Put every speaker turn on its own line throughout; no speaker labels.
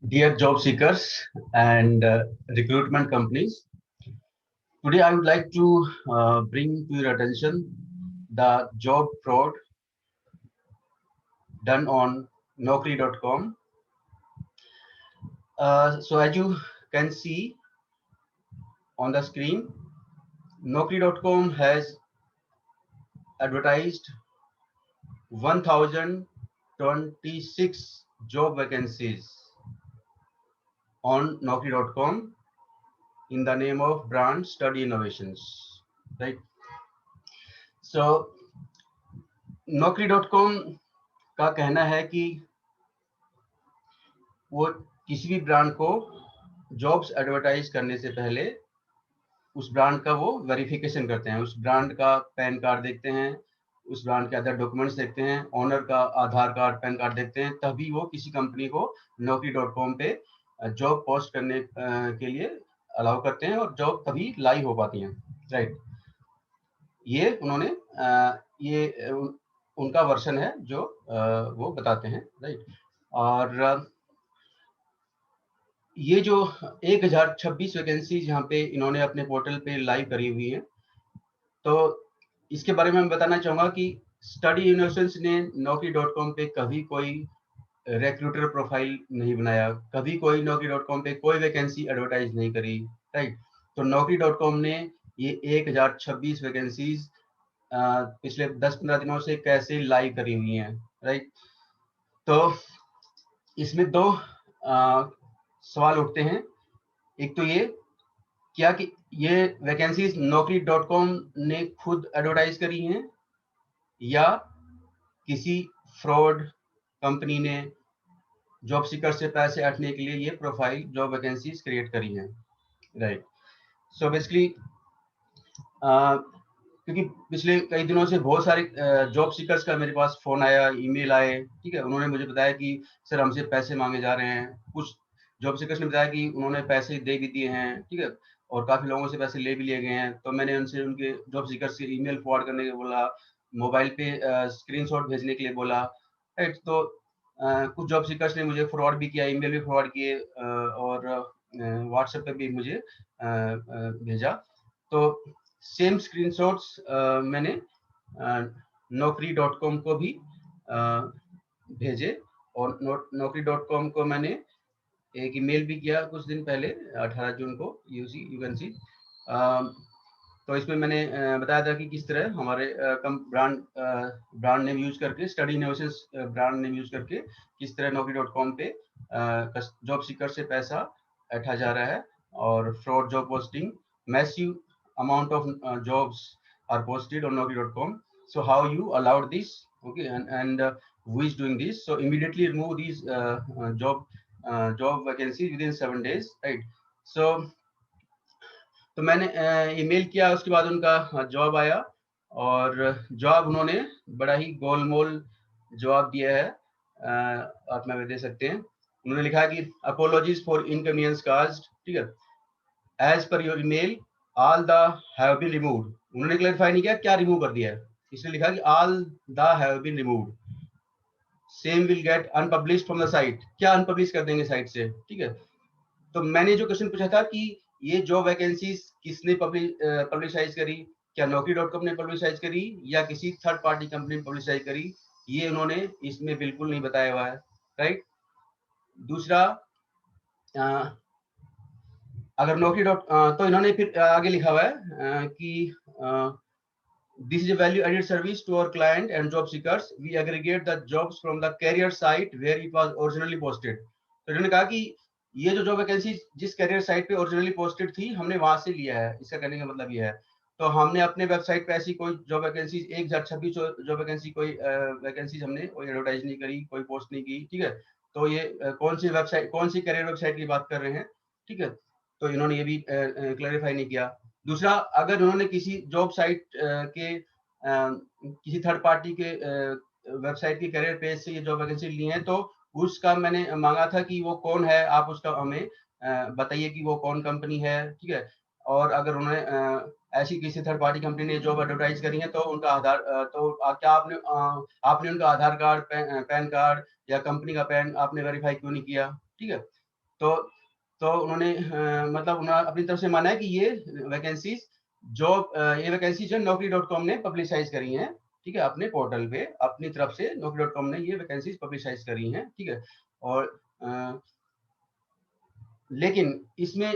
Dear job seekers and recruitment companies, today I would like to bring to your attention the job fraud done on Naukri.com. So as you can see on the screen, Naukri.com has advertised 1026 job vacancies on Naukri.com in the name of brand study innovations, right? So Naukri.com का कहना है कि वो किसी भी brand को jobs advertise करने से पहले उस ब्रांड का वो वेरिफिकेशन करते हैं, उस ब्रांड का पैन कार्ड देखते हैं, उस ब्रांड के अदर डॉक्यूमेंट्स देखते हैं, ओनर का आधार कार्ड, पैन कार्ड देखते हैं, तभी वो किसी कंपनी को Naukri.com पे जॉब पोस्ट करने के लिए अलाउ करते हैं और जॉब तभी लाइव हो पाती हैं, राइट। ये उन्होंने ये उनका वर्जन है जो वो बताते हैं, राइट। और ये जो 1026 वैकेंसीज यहाँ पे इन्होंने अपने पोर्टल पे लाइव करी हुई है, तो इसके बारे में मैं बताना चाहूँगा कि स्टडी इनोवेशंस ने Naukri.com पे कभी कोई रिक्रूटर प्रोफाइल नहीं बनाया, कभी कोई Naukri.com पे कोई वैकेंसी एडवर्टाइज नहीं करी, राइट। तो Naukri.com ने ये 1026 वैकेंसीज पिछले 10-15 दिनों से कैसे लाइव करी हुई हैं, राइट। तो इसमें दो सवाल उठते हैं। एक तो ये क्या कि ये वैकेंसीज Naukri.com ने खुद एडवर्टाइज करी हैं या किसी फ्रॉड कंपनी ने जॉब सीकर से पैसे हटने के लिए ये प्रोफाइल जॉब वैकेंसीज क्रिएट करी हैं, राइट। सो बेसिकली क्योंकि पिछले कई दिनों से बहुत सारे जॉब सीकर्स का मेरे पास फोन आया, ईमेल आए, ठीक है। उन्होंने मुझे बताया कि सर हमसे पैसे मांगे जा रहे हैं। कुछ जॉब सीकर्स ने बताया कि उन्होंने पैसे दे भी दिए हैं, ठीक है, और काफी लोगों से पैसे ले भी लिए गए हैं। तो मैंने उनसे उनके जॉब सीकर्स के ईमेल फॉरवर्ड करने के बोला, मोबाइल पे स्क्रीनशॉट भेजने के लिए बोला, राइट। तो कुछ जॉब सीकर्स ने मुझे फॉरवर्ड भी किया, ईमेल भी फॉरवर्ड किए और व्हाट्सएप पे भी मुझे भेजा। तो सेम स्क्रीनशॉट्स मैंने Naukri.com को भी भेजे और Naukri.com को मैंने एक ईमेल भी किया कुछ दिन पहले 18 जून को, यू कैन सी। तो इसमें मैंने बताया था कि किस तरह हमारे ब्रांड नेम यूज करके, study innovations brand name use करके किस तरह Naukri.com पे जॉब सीकर से पैसा ऐंठा जा रहा है और fraud job posting, massive amount of jobs are posted on Naukri.com. So how you allowed this? Okay, and who is doing this? So immediately remove these job vacancies within 7 days, right? So तो मैंने email किया, उसके बाद उनका जवाब आया और जवाब उन्होंने बड़ा ही गोलमोल जवाब दिया है, आप में दे सकते हैं। उन्होंने लिखा कि अपोलॉजीज फॉर इनकन्वीनियंस काज्ड, ठीक है, as per your email all the have been removed. उन्होंने क्लैरिफाई नहीं किया क्या रिमूव कर दिया है, इसलिए लिखा कि all the have been removed, same will get unpublished from the site. क्या अनपब्लिश कर देंगे साइट से, ठीक है। तो मैंने जो क्वेश्चन पूछा था कि ये जॉब वैकेंसीज किसने पब्लिसाइज करी, क्या Naukri.com ने पब्लिसाइज करी या किसी थर्ड पार्टी कंपनी ने पब्लिसाइज करी, ये उन्होंने इसमें बिल्कुल नहीं बताया हुआ है, राइट। दूसरा, अगर तो इन्होंने फिर आगे लिखा हुआ है कि this is a value added service to our client and job seekers, we aggregate the jobs from the career site where it was originally posted. तो इन्होंने कहा कि ये जो जॉब वैकेंसी जिस कैरियर साइट पे ओरिजिनली पोस्टेड थी हमने वहां से लिया है, इसका कहने का मतलब ये है। तो हमने अपने वेबसाइट पे ऐसी कोई जॉब वैकेंसी 1026 जॉब वैकेंसी कोई वैकेंसीज हमने कोई एडवर्टाइज नहीं करी, कोई पोस्ट नहीं की, ठीक है। तो ये कौन सी वेबसाइट, कौन सी कैरियर वेबसाइट की बात कर रहे हैं, ठीक है। तो इन्होंने ये भी क्लैरिफाई नहीं किया। दूसरा, अगर उन्होंने किसी जॉब साइट के किसी थर्ड पार्टी के वेबसाइट की कैरियर पेज से ये जॉब वैकेंसी ली है, तो उसका मैंने मांगा था कि वो कौन है, आप उसका हमें बताइए कि वो कौन कंपनी है, ठीक है। और अगर उन्होंने ऐसी किसी थर्ड पार्टी कंपनी ने जॉब एडवर्टाइज करी है तो उनका आधार क्या आपने उनका आधार कार्ड, पैन कार्ड या कंपनी का पैन आपने वेरीफाई क्यों नहीं किया, ठीक है। तो उन्होंने मतलब उन्होंने अपनी तरफ से माना है कि ये वैकेंसीज ये वैकेंसी जो naukri.com ने पब्लिसाइज करी हैं, ठीक है, अपने पोर्टल पे अपनी तरफ से naukri.com ने ये वैकेंसीज पब्लिसाइज करी हैं, ठीक है। और लेकिन इसमें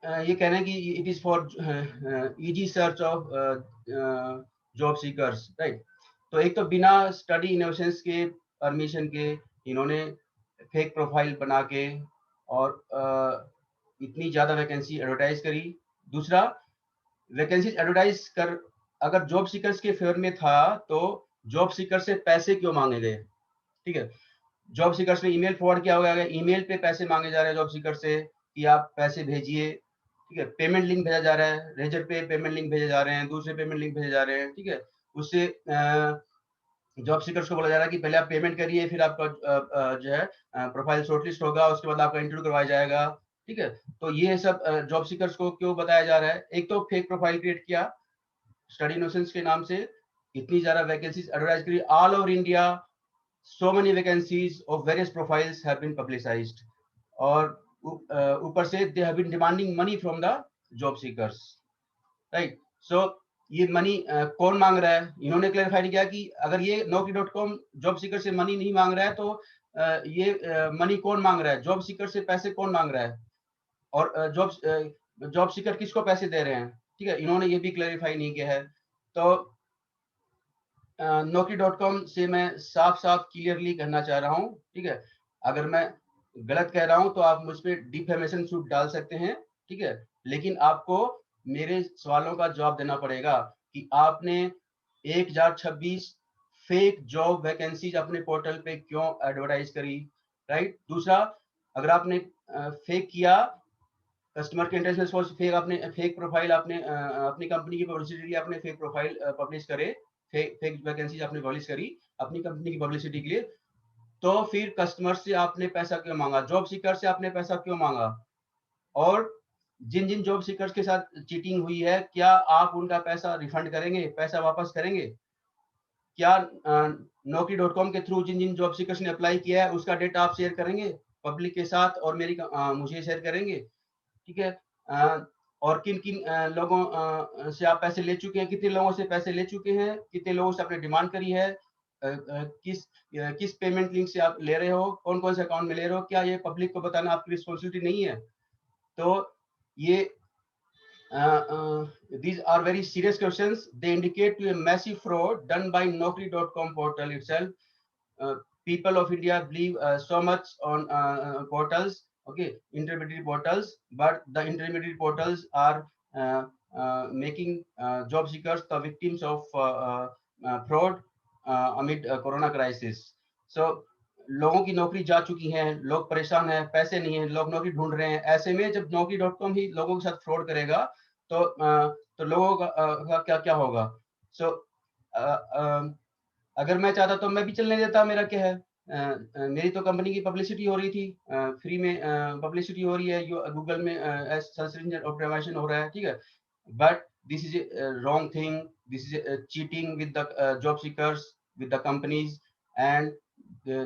ये कहना है कि it is for easy search of job seekers, right. तो एक तो बिना स्टडी इनोवेशंस के परमिशन के इन्होंने फेक प्रोफाइल बना के और इतनी ज्यादा वैकेंसी एडवर्टाइज करी। दूसरा, वैकेंसी एडवर्टाइज कर अगर जॉब सीकर्स के फेवर में था तो जॉब सीकर से पैसे क्यों मांगे गए, ठीक है। जॉब सीकर्स ने ईमेल फॉरवर्ड किया होगा, ईमेल पे पैसे मांगे जा रहे हैं जॉब सीकर से कि आप पैसे भेजिए, ठीक है। पेमेंट लिंक भेजा जा रहा है, रेजर पे पेमेंट लिंक भेजे जा रहे हैं, दूसरे पेमेंट लिंक भेजे जा रहे हैं, ठीक है। उससे जॉब सीकर्स को बोला जा रहा है कि पहले आप पेमेंट करिए, फिर आपका जो है प्रोफाइल शॉर्टलिस्ट होगा, उसके बाद आपका इंटरव्यू करवाया जाएगा, ठीक है। तो ये सब जॉब सीकर्स को क्यों बताया जा रहा है? एक तो फेक प्रोफाइल क्रिएट किया स्टडी इनोवेशंस के नाम से, इतनी ज्यादा वैकेंसीज एडवर्टाइज करी all over India, so many vacancies of various profiles have been publicized, और ऊपर से they have been demanding money from the job seekers, right? So ये मनी कौन मांग रहा है? इन्होंने क्लैरिफाई नहीं किया कि अगर ये naukri.com जॉब सीकर से मनी नहीं मांग रहा है तो ये मनी कौन मांग रहा है? जॉब सीकर से पैसे कौन मांग रहा है? और जॉब सीकर किसको पैसे दे रहे हैं, ठीक है, इन्होंने ये भी क्लैरिफाई नहीं किया है। तो naukri.com से मैं साफ साफ क्लियरली कहना चाह रहा हूँ, ठीक है। अगर मैं गलत कह रहा हूँ तो आप मुझ पर डिफेमेशन सूट डाल सकते हैं, ठीक है, लेकिन आपको मेरे सवालों का जवाब देना पड़ेगा कि आपने 1026 फेक जॉब वैकेंसीज अपने पोर्टल पे क्यों एडवर्टाइज करी, राइट। दूसरा, अगर आपने फेक किया, कस्टमर के इंटरेस्ट में सोच फेक आपने फेक प्रोफाइल आपने अपनी कंपनी की पब्लिसिटी के लिए आपने फेक प्रोफाइल पब्लिश करे, फेक वैकेंसीज आपने पब्लिश करी अपनी कंपनी की पब्लिसिटी के लिए, तो फिर कस्टमर से आपने पैसा क्यों मांगा? जॉब सीकर से आपने पैसा क्यों मांगा? और जिन जिन जॉब सीकर्स के साथ चीटिंग हुई है, क्या आप उनका पैसा रिफंड करेंगे, पैसा वापस करेंगे? क्या naukri.com के थ्रू जिन जिन जॉब सीकर्स ने अप्लाई किया है उसका डेटा आप शेयर करेंगे पब्लिक के साथ और मुझे शेयर करेंगे, ठीक है। और किन किन लोगों से आप पैसे ले चुके हैं, कितने लोगों से पैसे ले चुके हैं, कितने लोगों से आपने डिमांड करी है, किस पेमेंट लिंक से आप ले रहे हो, कौन कौन से अकाउंट में ले रहे हो, क्या ये पब्लिक को बताना आपकी रिस्पॉन्सिबिलिटी नहीं है? तो ये these are very serious questions. They indicate to a massive fraud done by naukri.com portal itself. People of India believe so much on portals, okay, intermediary portals, but the intermediary portals are making job seekers the victims of fraud amid corona crisis. So लोगों की नौकरी जा चुकी है, लोग परेशान हैं, पैसे नहीं है, लोग नौकरी ढूंढ रहे हैं। ऐसे में जब naukri.com ही लोगों के साथ फ्रॉड करेगा तो लोगों का क्या क्या होगा? सो अगर मैं चाहता तो मैं भी चलने देता, मेरा क्या है, मेरी तो कंपनी की पब्लिसिटी हो रही थी, फ्री में पब्लिसिटी हो रही है, गूगल में सर्च इंजन ऑप्टिमाइजेशन हो रहा है, ठीक है। But this is wrong thing, this is cheating with the job seekers, with the companies, and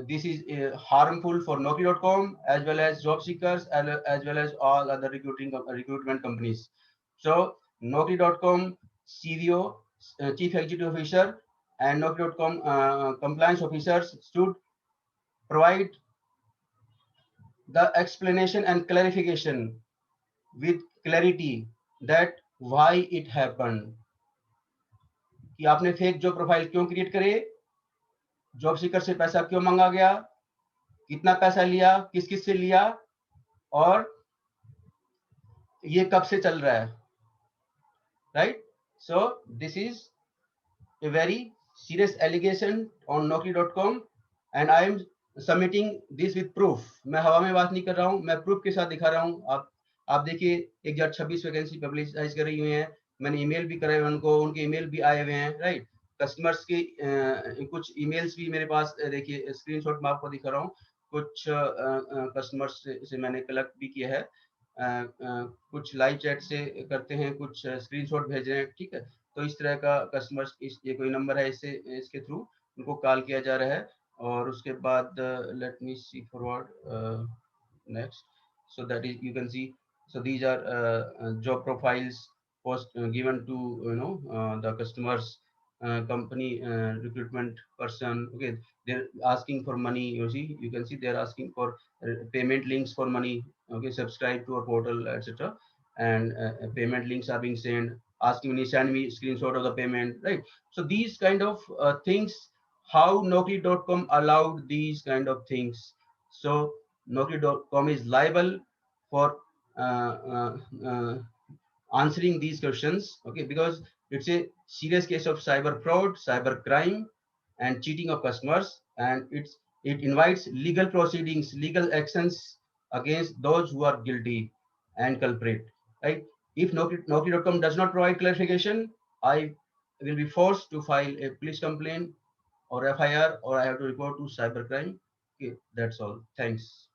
this is harmful for naukri.com as well as job seekers as well as all other recruitment companies. So naukri.com CVO, chief executive officer, and naukri.com compliance officers should provide the explanation and clarification with clarity that why it happened, कि आपने fake job profile क्यों create करे, job seeker से पैसा क्यों मांगा गया, कितना पैसा लिया, किस किस से लिया, और ये कब से चल रहा है, right. So this is a very serious allegation on naukri.com and I am submitting this with proof. मैं हवा में बात नहीं कर रहा हूँ, मैं प्रूफ के साथ दिखा रहा हूँ। आप देखिए 1026 वैकेंसी पब्लिश कर रही हुई हैं, मैंने ईमेल भी कराए उनको, उनके ईमेल भी आए हुए हैं, राइट। कस्टमर्स की कुछ ईमेल्स भी मेरे पास, देखिए स्क्रीनशॉट मैं आपको दिखा रहा हूँ, कुछ कस्टमर्स से मैंने कलेक्ट भी किया है, कुछ लाइव चैट से करते हैं, कुछ स्क्रीनशॉट भेज रहे हैं, ठीक है। तो इस तरह का कस्टमर्स, ये कोई नंबर है, इसके थ्रू उनको कॉल किया जा रहा है, और उसके बाद let me see forward next. So that is, you can see, so these are job profiles post given to the customers, company recruitment person. Okay, they're asking for money. You can see they're asking for payment links for money. Okay, subscribe to our portal, etc. And payment links are being sent, asking me, send me screenshot of the payment, right? So these kind of things, how Naukri.com allowed these kind of things. So Naukri.com is liable for answering these questions, okay, because it's a serious case of cyber fraud, cyber crime, and cheating of customers, and it invites legal proceedings, legal actions against those who are guilty and culprit, right? If Naukri.com does not provide clarification, I will be forced to file a police complaint or FIR, or I have to report to cybercrime. Okay, that's all. Thanks.